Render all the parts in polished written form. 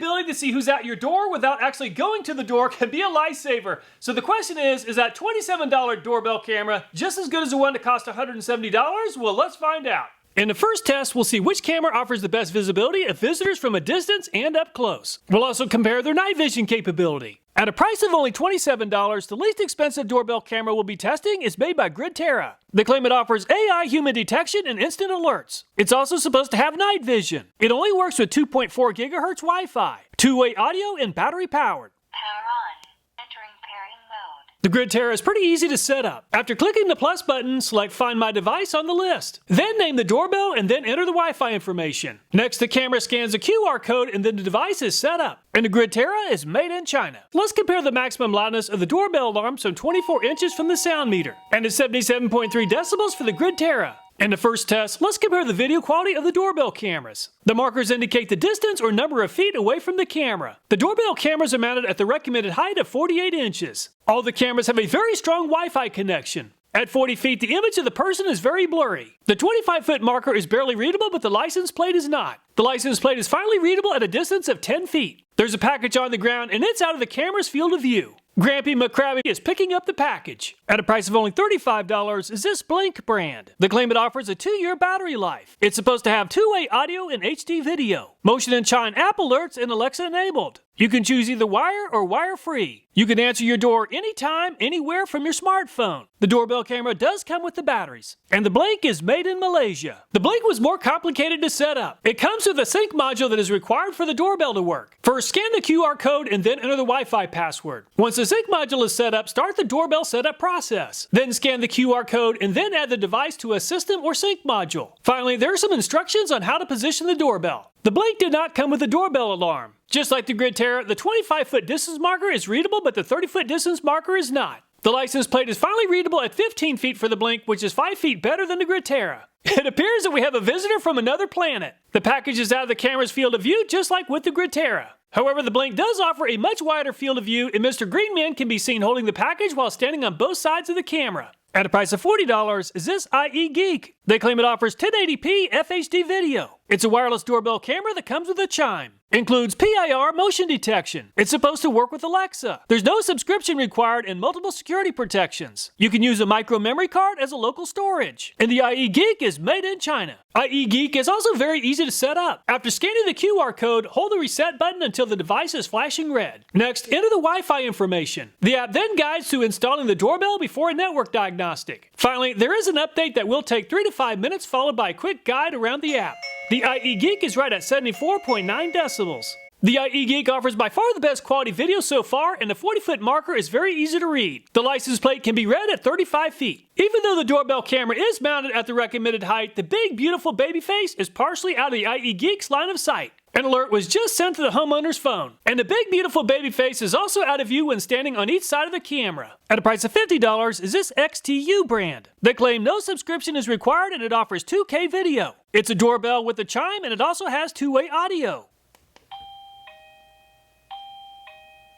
ability to see who's at your door without actually going to the door can be a lifesaver. So the question is that $27 doorbell camera just as good as the one that cost $170? Well, let's find out. In the first test, we'll see which camera offers the best visibility of visitors from a distance and up close. We'll also compare their night vision capability. At a price of only $27, the least expensive doorbell camera we'll be testing is made by Grid Terra. They claim it offers AI human detection and instant alerts. It's also supposed to have night vision. It only works with 2.4 GHz Wi-Fi, two-way audio, and battery powered. Power on. Entering pairing mode. The Grid Terra is pretty easy to set up. After clicking the plus button, select Find My Device on the list. Then name the doorbell and then enter the Wi-Fi information. Next, the camera scans a QR code and then the device is set up. And the Grid Terra is made in China. Let's compare the maximum loudness of the doorbell alarm some 24 inches from the sound meter. And it's 77.3 decibels for the Grid Terra. In the first test, let's compare the video quality of the doorbell cameras. The markers indicate the distance or number of feet away from the camera. The doorbell cameras are mounted at the recommended height of 48 inches. All the cameras have a very strong Wi-Fi connection. At 40 feet, the image of the person is very blurry. The 25-foot marker is barely readable, but the license plate is not. The license plate is finally readable at a distance of 10 feet. There's a package on the ground, and it's out of the camera's field of view. Grampy McCrabby is picking up the package. At a price of only $35 is this Blink brand. They claim it offers a 2-year battery life. It's supposed to have two-way audio and HD video. Motion and chime app alerts and Alexa enabled. You can choose either wire or wire-free. You can answer your door anytime, anywhere from your smartphone. The doorbell camera does come with the batteries. And the Blink is made in Malaysia. The Blink was more complicated to set up. It comes with a sync module that is required for the doorbell to work. First, scan the QR code and then enter the Wi-Fi password. Once the sync module is set up, start the doorbell setup process. Then scan the QR code and then add the device to a system or sync module. Finally, there are some instructions on how to position the doorbell. The Blink did not come with a doorbell alarm. Just like the Grid Terra, the 25-foot distance marker is readable, but the 30-foot distance marker is not. The license plate is finally readable at 15 feet for the Blink, which is 5 feet better than the Grid Terra. It appears that we have a visitor from another planet. The package is out of the camera's field of view, just like with the Grid Terra. However, the Blink does offer a much wider field of view, and Mr. Greenman can be seen holding the package while standing on both sides of the camera. At a price of $40 is this IE Geek. They claim it offers 1080p FHD video. It's a wireless doorbell camera that comes with a chime. Includes PIR motion detection. It's supposed to work with Alexa. There's no subscription required and multiple security protections. You can use a micro memory card as a local storage. And the IE Geek is made in China. IE Geek is also very easy to set up. After scanning the QR code, hold the reset button until the device is flashing red. Next, enter the Wi-Fi information. The app then guides to installing the doorbell before a network diagnostic. Finally, there is an update that will take 3 to 5 minutes, followed by a quick guide around the app. The IE Geek is right at 74.9 decibels. The IE Geek offers by far the best quality video so far, and the 40-foot marker is very easy to read. The license plate can be read at 35 feet. Even though the doorbell camera is mounted at the recommended height, the big, beautiful baby face is partially out of the IE Geek's line of sight. An alert was just sent to the homeowner's phone. And the big, beautiful baby face is also out of view when standing on each side of the camera. At a price of $50 is this XTU brand. They claim no subscription is required and it offers 2K video. It's a doorbell with a chime and it also has two-way audio.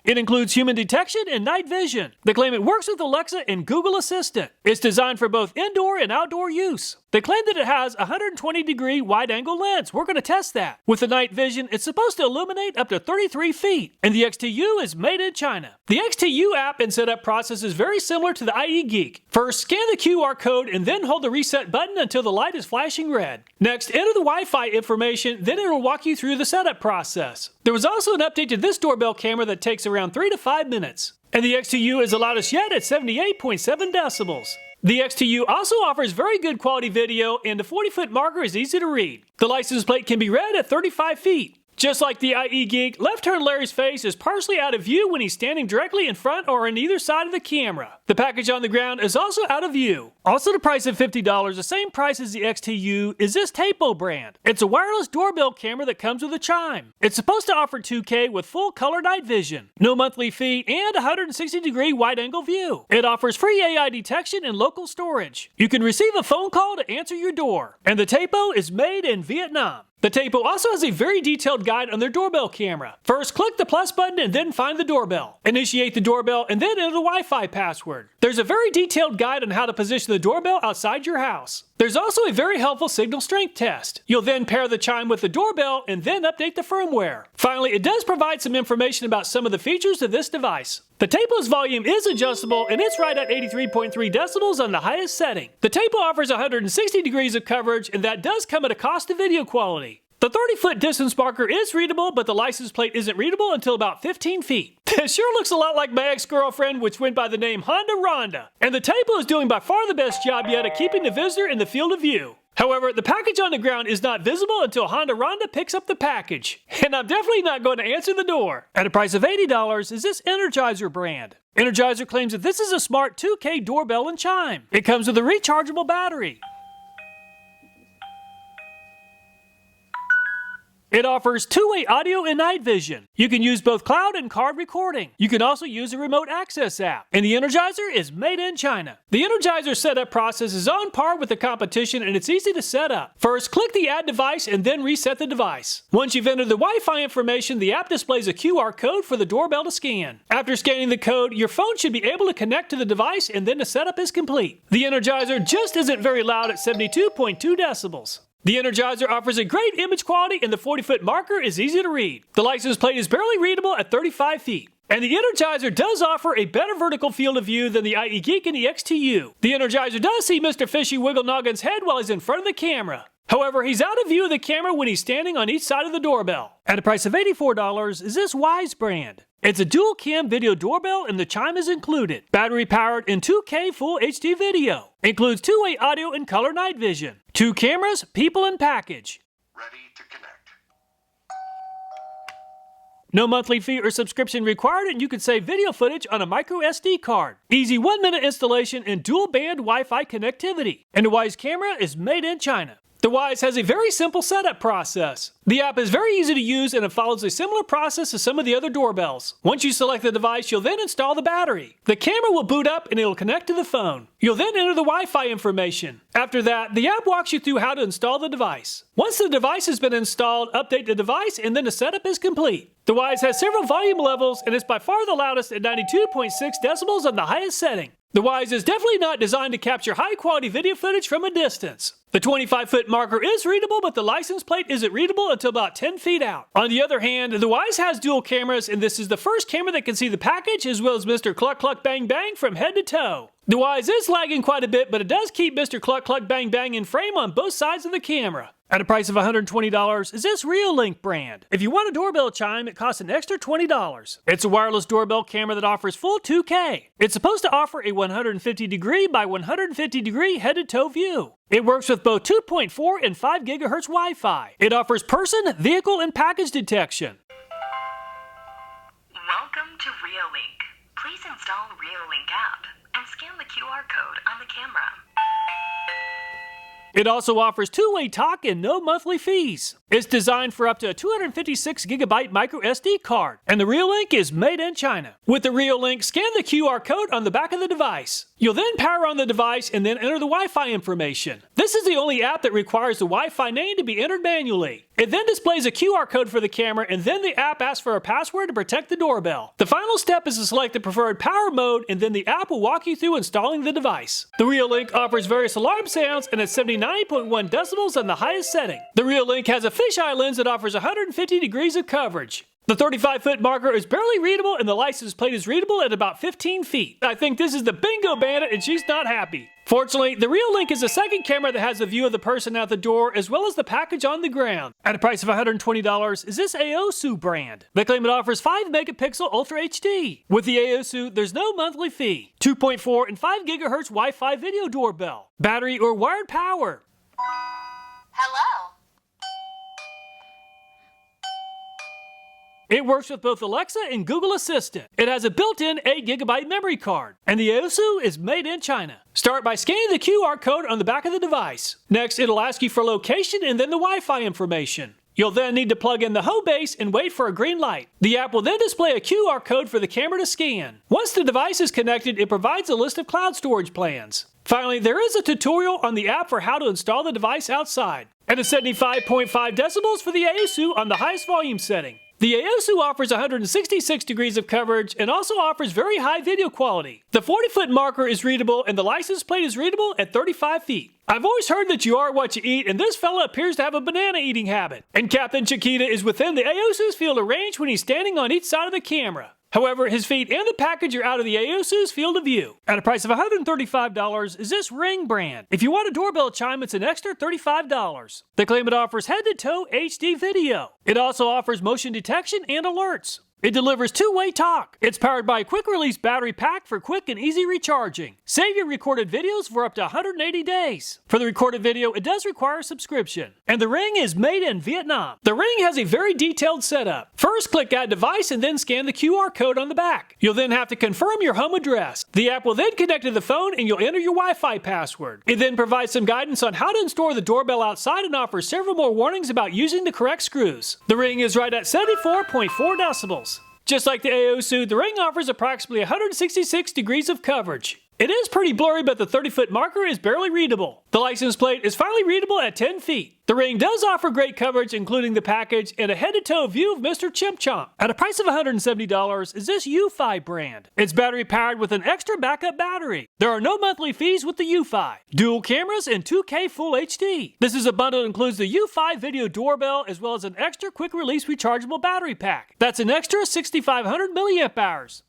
It includes human detection and night vision. They claim it works with Alexa and Google Assistant. It's designed for both indoor and outdoor use. They claim that it has a 120-degree wide-angle lens. We're going to test that. With the night vision, it's supposed to illuminate up to 33 feet. And the XTU is made in China. The XTU app and setup process is very similar to the IE Geek. First, scan the QR code and then hold the reset button until the light is flashing red. Next, enter the Wi-Fi information, then it will walk you through the setup process. There was also an update to this doorbell camera that takes around 3 to 5 minutes. And the XTU is the loudest yet at 78.7 decibels. The XTU also offers very good quality video and the 40-foot marker is easy to read. The license plate can be read at 35 feet. Just like the IE Geek, Left Turn Larry's face is partially out of view when he's standing directly in front or on either side of the camera. The package on the ground is also out of view. Also the price of $50, the same price as the XTU, is this Tapo brand. It's a wireless doorbell camera that comes with a chime. It's supposed to offer 2K with full color night vision, no monthly fee, and 160-degree wide-angle view. It offers free AI detection and local storage. You can receive a phone call to answer your door. And the Tapo is made in Vietnam. The Tapo also has a very detailed guide on their doorbell camera. First, click the plus button and then find the doorbell. Initiate the doorbell and then enter the Wi-Fi password. There's a very detailed guide on how to position the doorbell outside your house. There's also a very helpful signal strength test. You'll then pair the chime with the doorbell and then update the firmware. Finally, it does provide some information about some of the features of this device. The Tapo's volume is adjustable and it's right at 83.3 decibels on the highest setting. The Tapo offers 160 degrees of coverage and that does come at a cost of video quality. The 30-foot distance marker is readable, but the license plate isn't readable until about 15 feet. This sure looks a lot like my ex-girlfriend, which went by the name Honda Rhonda. And the Tapo is doing by far the best job yet at keeping the visitor in the field of view. However, the package on the ground is not visible until Honda Rhonda picks up the package. And I'm definitely not going to answer the door. At a price of $80 is this Energizer brand. Energizer claims that this is a smart 2K doorbell and chime. It comes with a rechargeable battery. It offers two-way audio and night vision. You can use both cloud and card recording. You can also use a remote access app. And the Energizer is made in China. The Energizer setup process is on par with the competition and it's easy to set up. First, click the Add Device and then reset the device. Once you've entered the Wi-Fi information, the app displays a QR code for the doorbell to scan. After scanning the code, your phone should be able to connect to the device and then the setup is complete. The Energizer just isn't very loud at 72.2 decibels. The Energizer offers a great image quality and the 40-foot marker is easy to read. The license plate is barely readable at 35 feet. And the Energizer does offer a better vertical field of view than the IE Geek and the XTU. The Energizer does see Mr. Fishy wiggle Noggin's head while he's in front of the camera. However, he's out of view of the camera when he's standing on each side of the doorbell. At a price of $84 is this Wyze brand. It's a dual cam video doorbell and the chime is included. Battery powered in 2K Full HD video. Includes two-way audio and color night vision. 2 cameras, people and package. Ready to connect. No monthly fee or subscription required and you can save video footage on a micro SD card. Easy 1-minute installation and dual band Wi-Fi connectivity. And the Wyze camera is made in China. The Wyze has a very simple setup process. The app is very easy to use and it follows a similar process as some of the other doorbells. Once you select the device, you'll then install the battery. The camera will boot up and it'll connect to the phone. You'll then enter the Wi-Fi information. After that, the app walks you through how to install the device. Once the device has been installed, update the device and then the setup is complete. The Wyze has several volume levels and is by far the loudest at 92.6 decibels on the highest setting. The Wyze is definitely not designed to capture high-quality video footage from a distance. The 25-foot marker is readable, but the license plate isn't readable until about 10 feet out. On the other hand, the Wyze has dual cameras, and this is the first camera that can see the package as well as Mr. Cluck Cluck Bang Bang from head to toe. The Wyze is lagging quite a bit, but it does keep Mr. Cluck Cluck Bang Bang in frame on both sides of the camera. At a price of $120 is this Reolink brand. If you want a doorbell chime, it costs an extra $20. It's a wireless doorbell camera that offers full 2K. It's supposed to offer a 150 degree by 150 degree head-to-toe view. It works with both 2.4 and 5 GHz Wi-Fi. It offers person, vehicle, and package detection. Welcome to Reolink. Please install Reolink app and scan the QR code on the camera. It also offers two-way talk and no monthly fees. It's designed for up to a 256GB micro SD card, and the Reolink is made in China. With the Reolink, scan the QR code on the back of the device. You'll then power on the device and then enter the Wi-Fi information. This is the only app that requires the Wi-Fi name to be entered manually. It then displays a QR code for the camera and then the app asks for a password to protect the doorbell. The final step is to select the preferred power mode and then the app will walk you through installing the device. The Reolink offers various alarm sounds and it's 79.1 decibels on the highest setting. The Reolink has a fisheye lens that offers 150 degrees of coverage. The 35-foot marker is barely readable and the license plate is readable at about 15 feet. I think this is the bingo bandit and she's not happy. Fortunately, the Reolink is the second camera that has a view of the person out the door as well as the package on the ground. At a price of $120 is this AOSU brand. They claim it offers 5 megapixel Ultra HD. With the AOSU, there's no monthly fee. 2.4 and 5 GHz Wi-Fi video doorbell. Battery or wired power. Hello. It works with both Alexa and Google Assistant. It has a built-in 8GB memory card, and the AOSU is made in China. Start by scanning the QR code on the back of the device. Next, it'll ask you for location and then the Wi-Fi information. You'll then need to plug in the home base and wait for a green light. The app will then display a QR code for the camera to scan. Once the device is connected, it provides a list of cloud storage plans. Finally, there is a tutorial on the app for how to install the device outside. And a 75.5 decibels for the AOSU on the highest volume setting. The AOSU offers 166 degrees of coverage and also offers very high video quality. The 40-foot marker is readable and the license plate is readable at 35 feet. I've always heard that you are what you eat, and this fella appears to have a banana eating habit. And Captain Chiquita is within the AOSU's field of range when he's standing on each side of the camera. However, his feet and the package are out of the AOSU's field of view. At a price of $135 is this Ring brand. If you want a doorbell chime, it's an extra $35. They claim it offers head-to-toe HD video. It also offers motion detection and alerts. It delivers two-way talk. It's powered by a quick-release battery pack for quick and easy recharging. Save your recorded videos for up to 180 days. For the recorded video, it does require a subscription. And the Ring is made in Vietnam. The Ring has a very detailed setup. First, click Add Device and then scan the QR code on the back. You'll then have to confirm your home address. The app will then connect to the phone and you'll enter your Wi-Fi password. It then provides some guidance on how to install the doorbell outside and offers several more warnings about using the correct screws. The Ring is right at 74.4 decibels. Just like the AOSU, the Ring offers approximately 166 degrees of coverage. It is pretty blurry, but the 30-foot marker is barely readable. The license plate is finally readable at 10 feet. The Ring does offer great coverage, including the package and a head-to-toe view of Mr. Chimp Chomp. At a price of $170 is this Eufy brand. It's battery powered with an extra backup battery. There are no monthly fees with the Eufy. Dual cameras and 2K Full HD. This is a bundle that includes the Eufy video doorbell as well as an extra quick-release rechargeable battery pack. That's an extra 6,500 milliamp hours.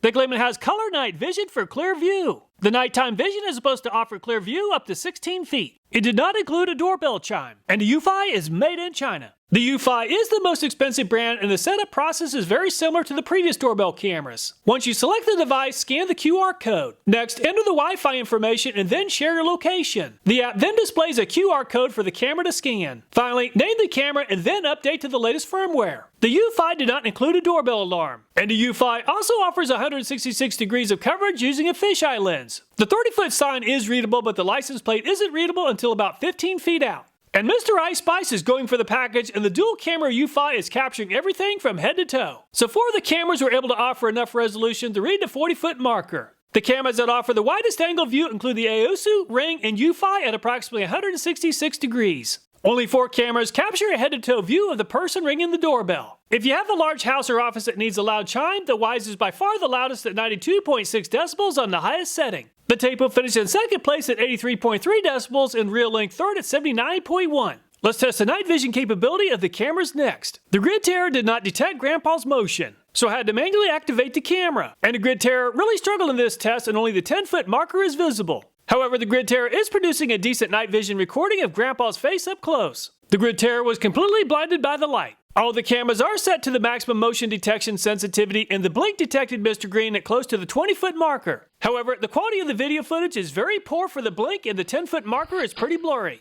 They claim it has color night vision for clear view. The nighttime vision is supposed to offer clear view up to 16 feet. It did not include a doorbell chime, and the Eufy is made in China. The Eufy is the most expensive brand, and the setup process is very similar to the previous doorbell cameras. Once you select the device, scan the QR code. Next, enter the Wi-Fi information and then share your location. The app then displays a QR code for the camera to scan. Finally, name the camera and then update to the latest firmware. The Eufy did not include a doorbell alarm. And the Eufy also offers 166 degrees of coverage using a fisheye lens. The 30-foot sign is readable, but the license plate isn't readable until about 15 feet out. And Mr. Ice Spice is going for the package, and the dual camera Eufy is capturing everything from head to toe. So 4 of the cameras were able to offer enough resolution to read the 40-foot marker. The cameras that offer the widest angle view include the AOSU, Ring, and Eufy at approximately 166 degrees. Only 4 cameras capture a head-to-toe view of the person ringing the doorbell. If you have a large house or office that needs a loud chime, the Wyze is by far the loudest at 92.6 decibels on the highest setting. The Tapo finished in second place at 83.3 decibels and Reolink third at 79.1. Let's test the night vision capability of the cameras next. The Grid Terra did not detect Grandpa's motion, so I had to manually activate the camera. And the Grid Terra really struggled in this test, and only the 10-foot marker is visible. However, the Grid Terra is producing a decent night vision recording of Grandpa's face up close. The Grid Terra was completely blinded by the light. All the cameras are set to the maximum motion detection sensitivity, and the blink detected Mr. Green at close to the 20-foot marker. However, the quality of the video footage is very poor for the blink, and the 10-foot marker is pretty blurry.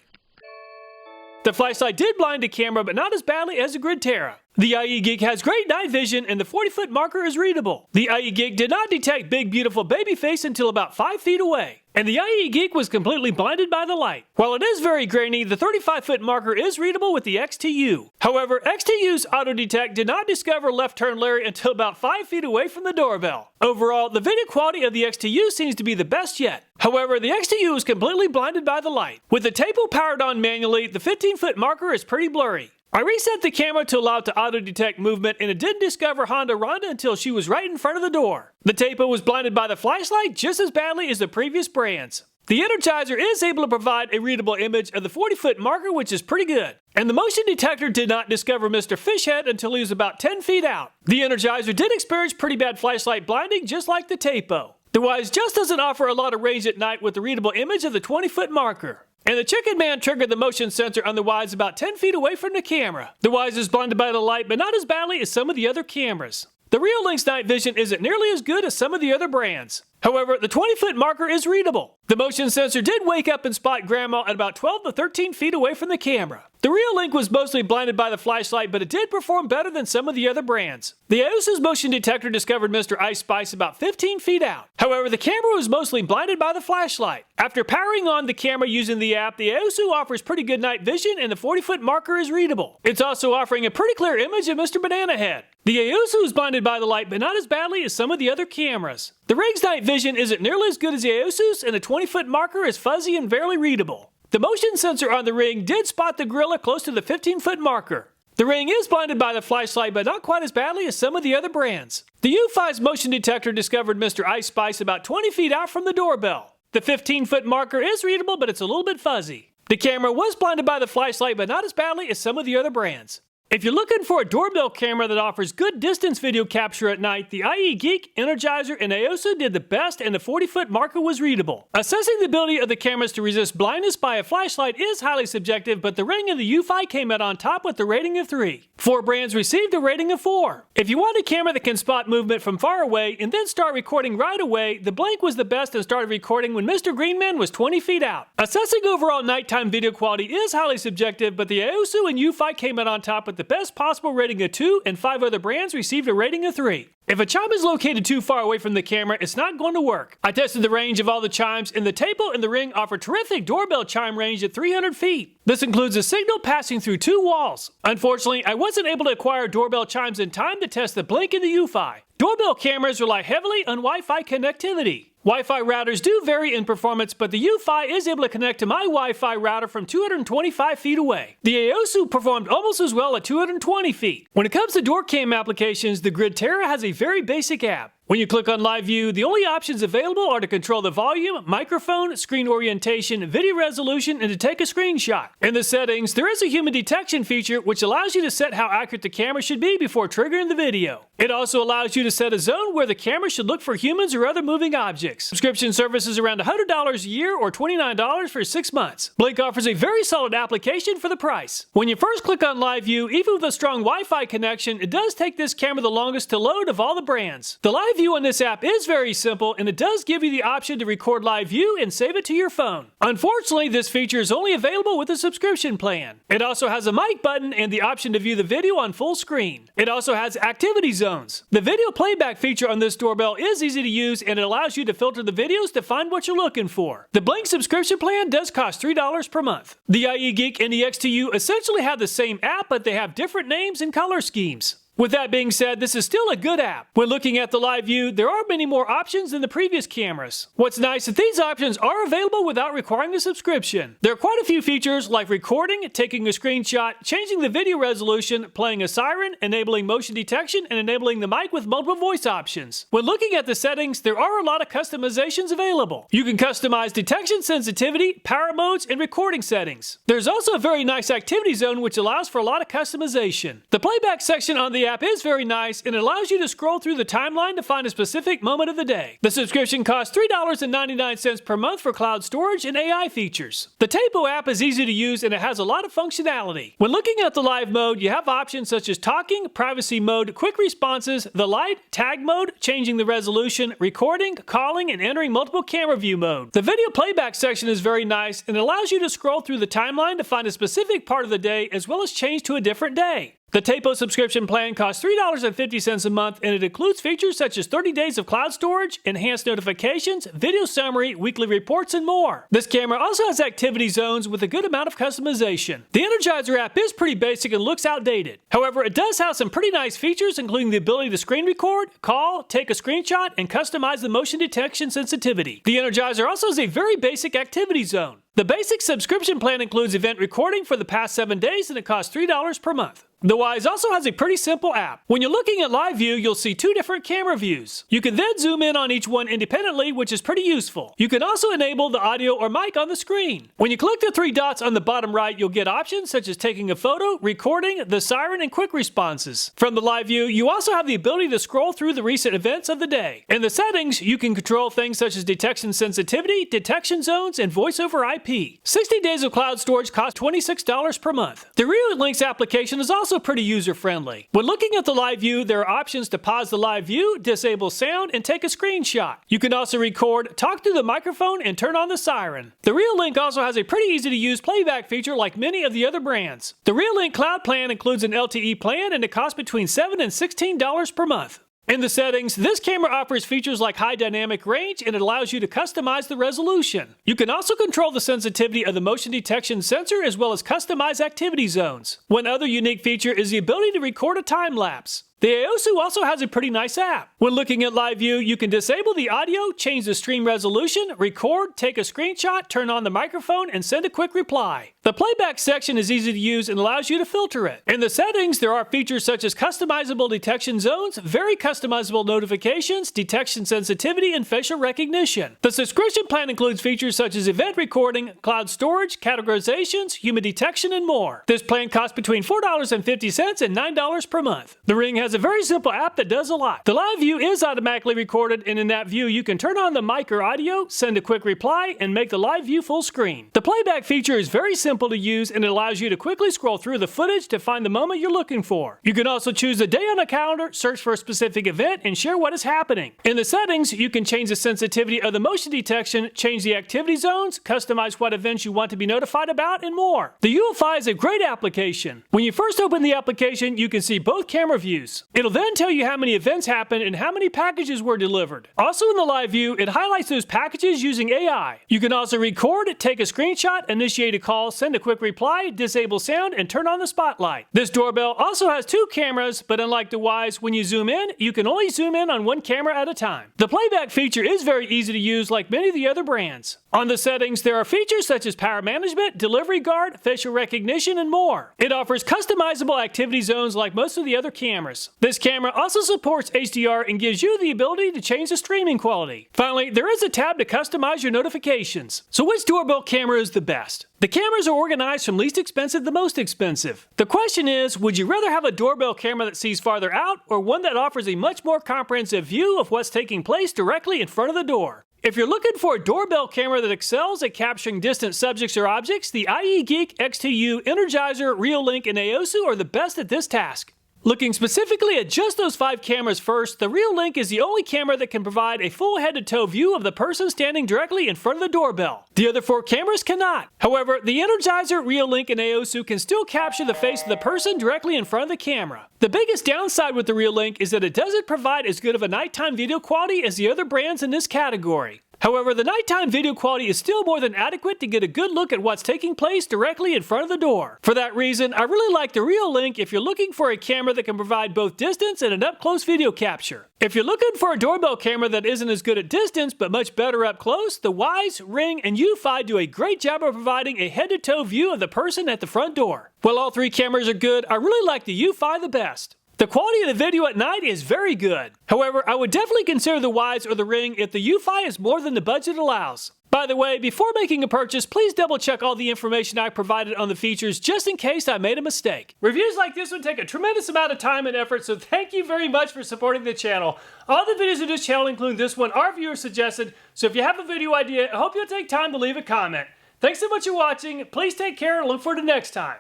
The flashlight did blind the camera, but not as badly as the Grid Terra. The IE Geek has great night vision, and the 40-foot marker is readable. The IE Geek did not detect Big Beautiful Baby Face until about 5 feet away. And the IE Geek was completely blinded by the light. While it is very grainy, the 35-foot marker is readable with the XTU. However, XTU's auto detect did not discover Left Turn Larry until about 5 feet away from the doorbell. Overall, the video quality of the XTU seems to be the best yet. However, the XTU is completely blinded by the light. With the Tapo powered on manually, the 15-foot marker is pretty blurry. I reset the camera to allow it to auto-detect movement, and it didn't discover Honda Rhonda until she was right in front of the door. The Tapo was blinded by the flashlight just as badly as the previous brands. The Energizer is able to provide a readable image of the 40-foot marker, which is pretty good. And the motion detector did not discover Mr. Fishhead until he was about 10 feet out. The Energizer did experience pretty bad flashlight blinding, just like the Tapo. The Wyze just doesn't offer a lot of range at night with the readable image of the 20-foot marker. And the Chicken Man triggered the motion sensor on the Wyze about 10 feet away from the camera. The Wyze is blinded by the light, but not as badly as some of the other cameras. The Reolink's night vision isn't nearly as good as some of the other brands. However, the 20-foot marker is readable. The motion sensor did wake up and spot Grandma at about 12 to 13 feet away from the camera. The Reolink was mostly blinded by the flashlight, but it did perform better than some of the other brands. The AOSU's motion detector discovered Mr. Ice Spice about 15 feet out. However, the camera was mostly blinded by the flashlight. After powering on the camera using the app, the AOSU offers pretty good night vision, and the 40-foot marker is readable. It's also offering a pretty clear image of Mr. Banana Head. The AOSU is blinded by the light, but not as badly as some of the other cameras. The Rig's night vision isn't nearly as good as the AOSU's, and the 20-foot marker is fuzzy and barely readable. The motion sensor on the ring did spot the gorilla close to the 15-foot marker. The ring is blinded by the flashlight, but not quite as badly as some of the other brands. The Eufy's motion detector discovered Mr. Ice Spice about 20 feet out from the doorbell. The 15-foot marker is readable, but it's a little bit fuzzy. The camera was blinded by the flashlight, but not as badly as some of the other brands. If you're looking for a doorbell camera that offers good distance video capture at night, the IE Geek, Energizer, and AOSU did the best, and the 40-foot marker was readable. Assessing the ability of the cameras to resist blindness by a flashlight is highly subjective, but the ring and the Eufy came out on top with a rating of 3. 4 brands received a rating of 4. If you want a camera that can spot movement from far away and then start recording right away, the Blink was the best and started recording when Mr. Greenman was 20 feet out. Assessing overall nighttime video quality is highly subjective, but the AOSU and Eufy came out on top with the best possible rating of 2, and 5 other brands received a rating of 3. If a chime is located too far away from the camera, it's not going to work. I tested the range of all the chimes, and the Tapo and the Ring offer terrific doorbell chime range at 300 feet. This includes a signal passing through 2 walls. Unfortunately, I wasn't able to acquire doorbell chimes in time to test the Blink and the Eufy. Doorbell cameras rely heavily on Wi-Fi connectivity. Wi-Fi routers do vary in performance, but the Eufy is able to connect to my Wi-Fi router from 225 feet away. The AOSU performed almost as well at 220 feet. When it comes to door cam applications, the Grid Terra has a very basic app. When you click on Live View, the only options available are to control the volume, microphone, screen orientation, video resolution, and to take a screenshot. In the settings, there is a human detection feature which allows you to set how accurate the camera should be before triggering the video. It also allows you to set a zone where the camera should look for humans or other moving objects. Subscription service is around $100 a year or $29 for 6 months. Blink offers a very solid application for the price. When you first click on Live View, even with a strong Wi-Fi connection, it does take this camera the longest to load of all the brands. The Live View on this app is very simple, and it does give you the option to record live view and save it to your phone. Unfortunately, this feature is only available with a subscription plan. It also has a mic button and the option to view the video on full screen. It also has activity zones. The video playback feature on this doorbell is easy to use, and it allows you to filter the videos to find what you're looking for. The Blink subscription plan does cost $3 per month. The IE Geek and the X2U essentially have the same app, but they have different names and color schemes. With that being said, this is still a good app. When looking at the live view, there are many more options than the previous cameras. What's nice is that these options are available without requiring a subscription. There are quite a few features like recording, taking a screenshot, changing the video resolution, playing a siren, enabling motion detection, and enabling the mic with multiple voice options. When looking at the settings, there are a lot of customizations available. You can customize detection sensitivity, power modes, and recording settings. There's also a very nice activity zone which allows for a lot of customization. The playback section on the app is very nice, and it allows you to scroll through the timeline to find a specific moment of the day. The subscription costs $3.99 per month for cloud storage and AI features. The Tapo app is easy to use, and it has a lot of functionality. When looking at the live mode, you have options such as talking, privacy mode, quick responses, the light, tag mode, changing the resolution, recording, calling, and entering multiple camera view mode. The video playback section is very nice, and it allows you to scroll through the timeline to find a specific part of the day as well as change to a different day. The Tapo subscription plan costs $3.50 a month, and it includes features such as 30 days of cloud storage, enhanced notifications, video summary, weekly reports, and more. This camera also has activity zones with a good amount of customization. The Energizer app is pretty basic and looks outdated. However, it does have some pretty nice features, including the ability to screen record, call, take a screenshot, and customize the motion detection sensitivity. The Energizer also has a very basic activity zone. The basic subscription plan includes event recording for the past 7 days, and it costs $3 per month. The Wyze also has a pretty simple app. When you're looking at live view, you'll see 2 different camera views. You can then zoom in on each one independently, which is pretty useful. You can also enable the audio or mic on the screen. When you click the 3 dots on the bottom right, you'll get options such as taking a photo, recording, the siren, and quick responses. From the live view, you also have the ability to scroll through the recent events of the day. In the settings, you can control things such as detection sensitivity, detection zones, and voice over IP. 60 days of cloud storage costs $26 per month. The Reolink application is also pretty user-friendly. When looking at the live view, there are options to pause the live view, disable sound, and take a screenshot. You can also record, talk through the microphone, and turn on the siren. The Reolink also has a pretty easy-to-use playback feature like many of the other brands. The Reolink Cloud plan includes an LTE plan, and it costs between $7 and $16 per month. In the settings, this camera offers features like high dynamic range, and it allows you to customize the resolution. You can also control the sensitivity of the motion detection sensor as well as customize activity zones. One other unique feature is the ability to record a time lapse. The AOSU also has a pretty nice app. When looking at live view, you can disable the audio, change the stream resolution, record, take a screenshot, turn on the microphone, and send a quick reply. The playback section is easy to use and allows you to filter it. In the settings, there are features such as customizable detection zones, very customizable notifications, detection sensitivity, and facial recognition. The subscription plan includes features such as event recording, cloud storage, categorizations, human detection, and more. This plan costs between $4.50 and $9 per month. The Ring has a very simple app that does a lot. The live view is automatically recorded, and in that view, you can turn on the mic or audio, send a quick reply, and make the live view full screen. The playback feature is very simple to use, and it allows you to quickly scroll through the footage to find the moment you're looking for. You can also choose a day on a calendar, search for a specific event, and share what is happening. In the settings, you can change the sensitivity of the motion detection, change the activity zones, customize what events you want to be notified about, and more. The Eufy is a great application. When you first open the application, you can see both camera views. It'll then tell you how many events happened and how many packages were delivered. Also in the live view, it highlights those packages using AI. You can also record, take a screenshot, initiate a call, send a quick reply, disable sound, and turn on the spotlight. This doorbell also has 2 cameras, but unlike the Wyze, when you zoom in, you can only zoom in on 1 camera at a time. The playback feature is very easy to use like many of the other brands. On the settings, there are features such as power management, delivery guard, facial recognition, and more. It offers customizable activity zones like most of the other cameras. This camera also supports HDR and gives you the ability to change the streaming quality. Finally, there is a tab to customize your notifications. So which doorbell camera is the best? The cameras are organized from least expensive to most expensive. The question is, would you rather have a doorbell camera that sees farther out or one that offers a much more comprehensive view of what's taking place directly in front of the door? If you're looking for a doorbell camera that excels at capturing distant subjects or objects, the IE Geek, XTU, Energizer, Reolink, and AOSU are the best at this task. Looking specifically at just those 5 cameras first, the Reolink is the only camera that can provide a full head-to-toe view of the person standing directly in front of the doorbell. The other 4 cameras cannot. However, the Energizer, Reolink, and AOSU can still capture the face of the person directly in front of the camera. The biggest downside with the Reolink is that it doesn't provide as good of a nighttime video quality as the other brands in this category. However, the nighttime video quality is still more than adequate to get a good look at what's taking place directly in front of the door. For that reason, I really like the Reolink if you're looking for a camera that can provide both distance and an up-close video capture. If you're looking for a doorbell camera that isn't as good at distance but much better up close, the Wyze, Ring, and Eufy do a great job of providing a head-to-toe view of the person at the front door. While all 3 cameras are good, I really like the Eufy the best. The quality of the video at night is very good. However, I would definitely consider the Wyze or the Ring if the Eufy is more than the budget allows. By the way, before making a purchase, please double check all the information I provided on the features just in case I made a mistake. Reviews like this one take a tremendous amount of time and effort, so thank you very much for supporting the channel. All the videos in this channel, including this one, are viewer suggested, so if you have a video idea, I hope you'll take time to leave a comment. Thanks so much for watching, please take care and look forward to next time.